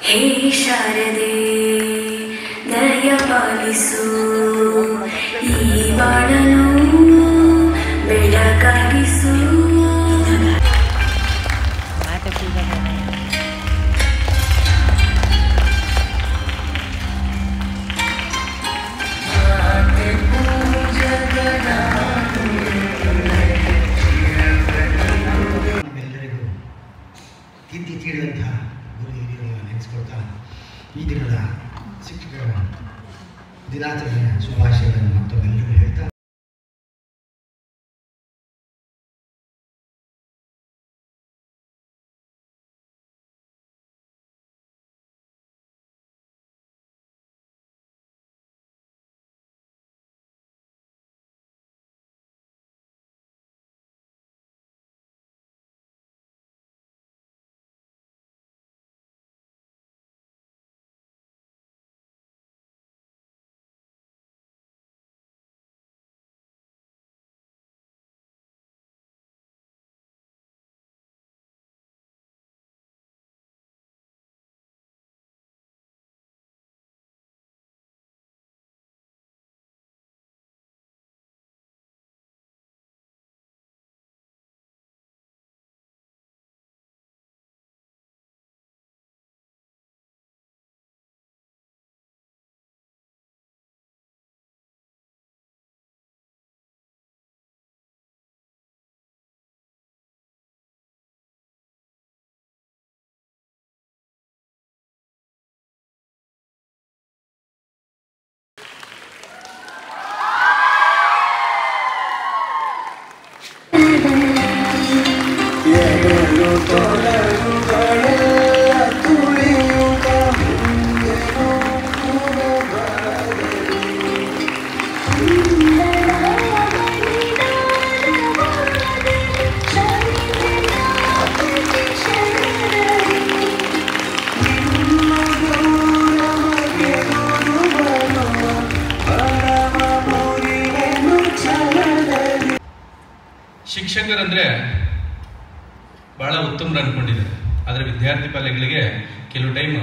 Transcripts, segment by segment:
ಹೇ ಶಾರದೆ ದಯ ಪಾಲಿಸು, ಈ ಬಾಳನು ಬೆಳಕಾಗಿಸು. ಎಲ್ಲರಿಗೂ ತಿದ್ದಿ ತೀಡಿದಂತಹ ಗುರು ಹಿರಿಯರನ್ನು ನೆನೆಸ್ಕೊಳ್ತಾ ಈ ದಿನದ ಶಿಕ್ಷಕರ ದಿನಾಚರಣೆಯ ಶುಭಾಶಯಗಳನ್ನು ಮತ್ತೊಮ್ಮೆಲ್ಲರಿಗೂ ಹೇಳ್ತಾ ಶಿಕ್ಷಕರಂದರೆ ಭಾಳ ಉತ್ತಮರು ಅಂದ್ಕೊಂಡಿದ್ದಾರೆ. ಆದರೆ ವಿದ್ಯಾರ್ಥಿ ಪಾಲಕರಿಗೆ ಕೆಲವು ಟೈಮ್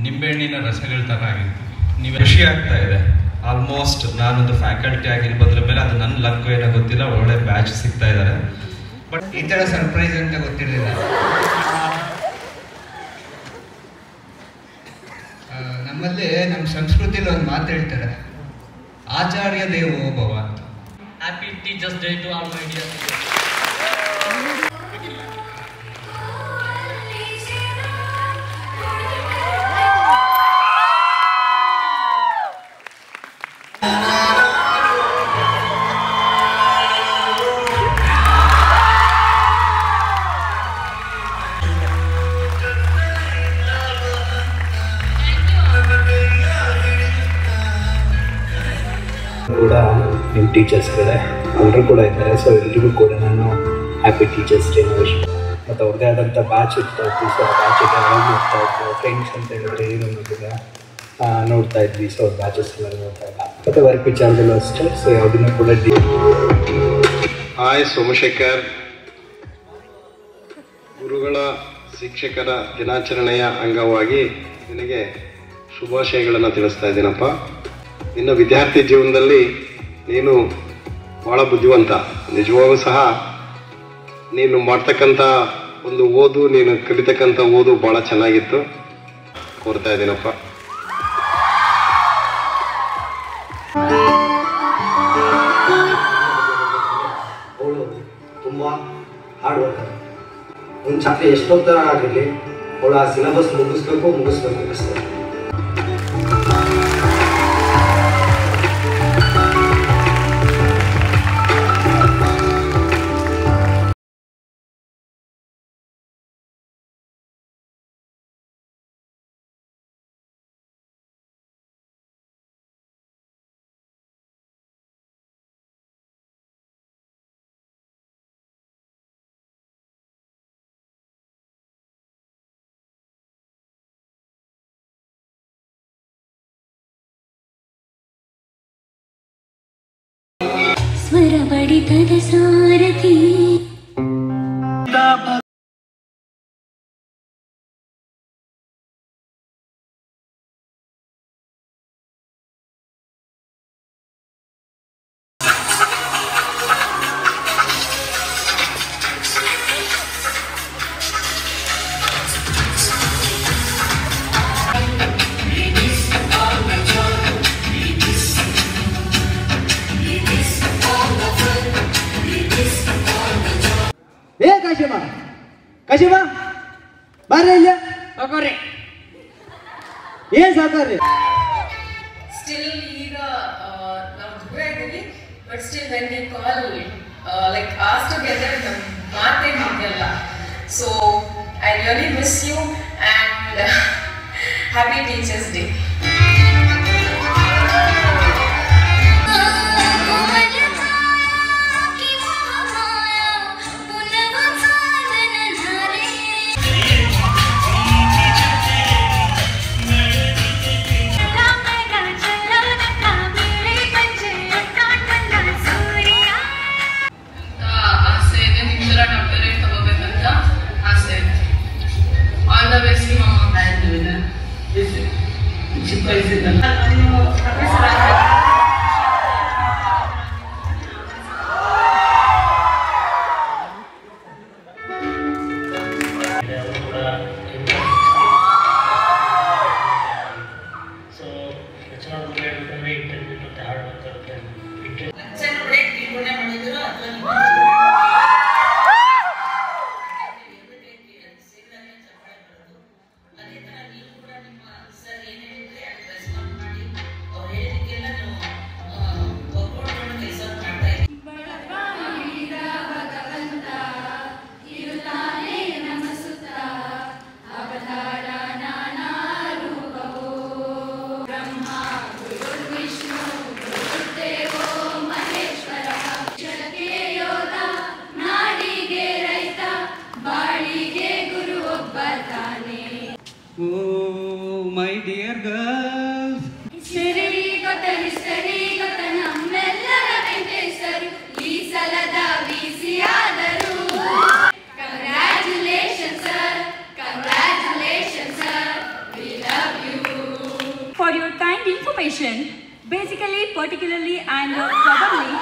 ನಿಂಬೆಹಣ್ಣಿನ ರಸಗಳ ಥರ ಆಗಿರ್ತೀವಿ. ನೀವು ಖುಷಿ ಆಗ್ತಾ ಇದೆ. ಆಲ್ಮೋಸ್ಟ್ ನಾನೊಂದು ಫ್ಯಾಕಲ್ಟಿ ಆಗಿರ್ಬೋದ್ರ ಮೇಲೆ ಅದು ನನ್ನ ಲಕ್ ಏನೋ ಗೊತ್ತಿಲ್ಲ, ಒಳ್ಳೆ ಬ್ಯಾಚ್ ಸಿಗ್ತಾ ಇದ್ದಾರೆ. ಬಟ್ ಈ ಥರ ಸರ್ಪ್ರೈಸ್ ಅಂತ ಗೊತ್ತಿರಲಿಲ್ಲ. ನಮ್ಮಲ್ಲಿ ನಮ್ಮ ಸಂಸ್ಕೃತಿಲಿ ಒಂದು ಮಾತು ಹೇಳ್ತಾರೆ, ಆಚಾರ್ಯ ದೇವೋ ಭವ ಅಂತ. Happy Teachers Day to all my dear teachers. ಕೂಡ ನಿಮ್ಮ ಟೀಚರ್ಸ್ಗಳೇ ಎಲ್ಲರೂ ಕೂಡ ಇದ್ದಾರೆ. ಸೊ ಎಲ್ರಿಗೂ ಕೂಡ ನಾನು ಹ್ಯಾಪಿ ಟೀಚರ್ಸ್ ಡೇ ವಿಶ್. ಮತ್ತು ಅವ್ರದ್ದೇ ಆದಂಥ ಬ್ಯಾಚ್ ಇರ್ತಾಯಿದ್ವಿ. ಸೊ ಆ ಬ್ಯಾಚ್ ನೋಡ್ತಾ ಇದ್ವಿ. ಫ್ರೆಂಡ್ಸ್ ಅಂತ ಹೇಳಿದ್ರೆ ಏನು ಅನ್ನೋದಿಲ್ಲ, ನೋಡ್ತಾ ಇದ್ವಿ. ಸೊ ಬ್ಯಾಚಸ್ ಎಲ್ಲ ನೋಡ್ತಾ ಇಲ್ಲ. ಮತ್ತು ವರ್ಕ್ ವಿಚಾರದಲ್ಲೂ ಅಷ್ಟೇ. ಸೊ ಯಾವುದನ್ನು ಕೂಡ ಹಾಯ್ ಸೋಮಶೇಖರ್, ಗುರುಗಳ ಶಿಕ್ಷಕರ ದಿನಾಚರಣೆಯ ಅಂಗವಾಗಿ ನಿನಗೆ ಶುಭಾಶಯಗಳನ್ನು ತಿಳಿಸ್ತಾ ಇದ್ದೀನಪ್ಪ. ನಿನ್ನ ವಿದ್ಯಾರ್ಥಿ ಜೀವನದಲ್ಲಿ ನೀನು ಭಾಳ ಬುದ್ಧಿವಂತ. ನಿಜವಾಗೂ ಸಹ ನೀನು ಮಾಡ್ತಕ್ಕಂಥ ಒಂದು ಓದು, ನೀನು ಕಲಿತಕ್ಕಂಥ ಓದು ಭಾಳ ಚೆನ್ನಾಗಿತ್ತು. ಕೋರ್ತಾ ಇದ್ದೀನಪ್ಪ. ಅವಳು ತುಂಬ ಹಾರ್ಡ್ ವರ್ಕರ್. ಒಂದು ಛಾತ್ರಿ ಎಷ್ಟೊತ್ತರ ಆಗಿರಲಿ, ಅವಳು ಆ ಸಿಲೆಬಸ್ ಮುಗಿಸ್ಬೇಕು ಅಷ್ಟೇ. ಸ್ವರ ಬಡಿತದ ಸಾರಥಿ ಕಶಿಮ ಬಾರೆ ಇಲ್ಲ ಸಾಕೋರಿ ಏನ್ ಸಾಕೋರಿ Still ಈಗ ನಾವು ದೂರ ಇದ್ದೀವಿ but still when we call like us together ನಮ್ಮ ಮಾತೇ ಮುಗಿಯಲ್ಲ so I really miss you and happy teachers day For your kind information, basically, particularly, and probably.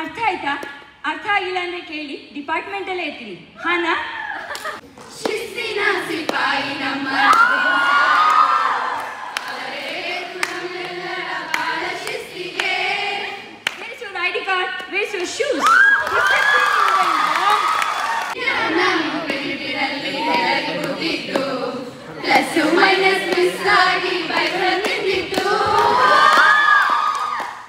ಅರ್ಥ ಆಯ್ತಾ? ಅರ್ಥ ಆಗಿಲ್ಲ ಅಂದ್ರೆ ಕೇಳಿ, ಡಿಪಾರ್ಟ್ಮೆಂಟ್ ಅಲ್ಲೇ ಇರ್ತೀವಿ. ಹಾನಾ? ಶಿಸ್ತಿನ ಸಿಪಾಯಿ ನಮ್ಮ Where's your shoes?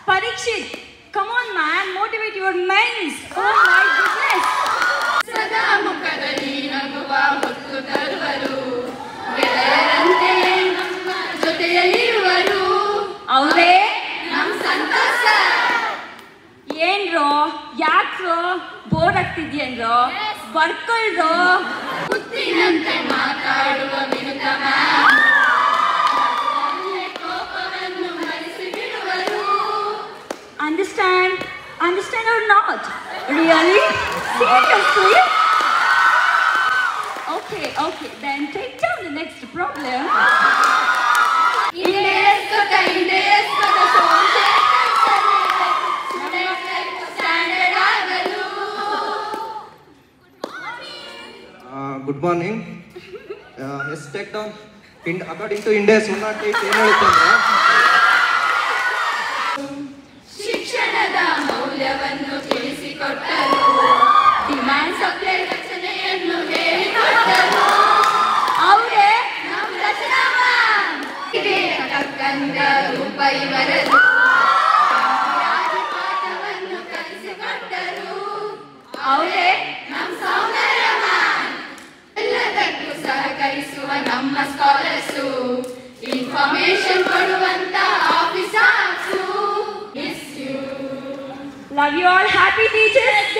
Parikshit, come on man, motivate your minds. Oh my goodness. Sada mukadali naguva hottu taruvaru ಗೆಳೆಯರಂತೆ ನಮ್ಮ ಜೊತೆಯಲ್ಲಿರುವರು ಅವರೇ ನಮ್ಮ ಸಂತೋಷ. ಏನ್ರೋ ಯಾಕ್ರೋ ಬೋರ್ ಆಗ್ತಿದ್ಯೇನ್ರೋ ಬರ್ಕೊಳ್ರೋ ಹುತ್ತಿನಂತೆ ಮಾತಾಡುವ ವಿನುತ ಕೋಪವನ್ನು ಮರೆಸಿ ಬಿಡುವರು. Understand or not? Really? Seriously? Okay, then take down the next problem. Good morning. Yes, take down. According to India's 108 ಏನು ಹೇಳುತ್ತಂದ್ರೆ ಶಿಕ್ಷಣದ ಮೌಲ್ಯವನ್ನು ತಿಳಿಸಿಕೊಟ್ಟರು, demand supply ರಚನೆಯನ್ನು ಹೇಳಿಕೊಟ್ಟರು. ಅವರೇ ನಮ್ಮ ರಚನಾವಾನ್. ತಕ್ಕಂತ ರೂಪ ಇವರದು ಪಾಠವನ್ನು ಕಲಿಸಿಕೊಟ್ಟರು. ಅವರೇ ನಮ್ಮ ಸೌಂದರ್ಯವಾನ್. ಎಲ್ಲದಕ್ಕೂ ಸಹಕರಿಸುವ ನಮ್ಮ ಸ್ಕಾಲರ್ಸು, ಇನ್ಫಾರ್ಮೇಶನ್ ಕೊಡುವಂತ officers. Love you all. Happy teachers.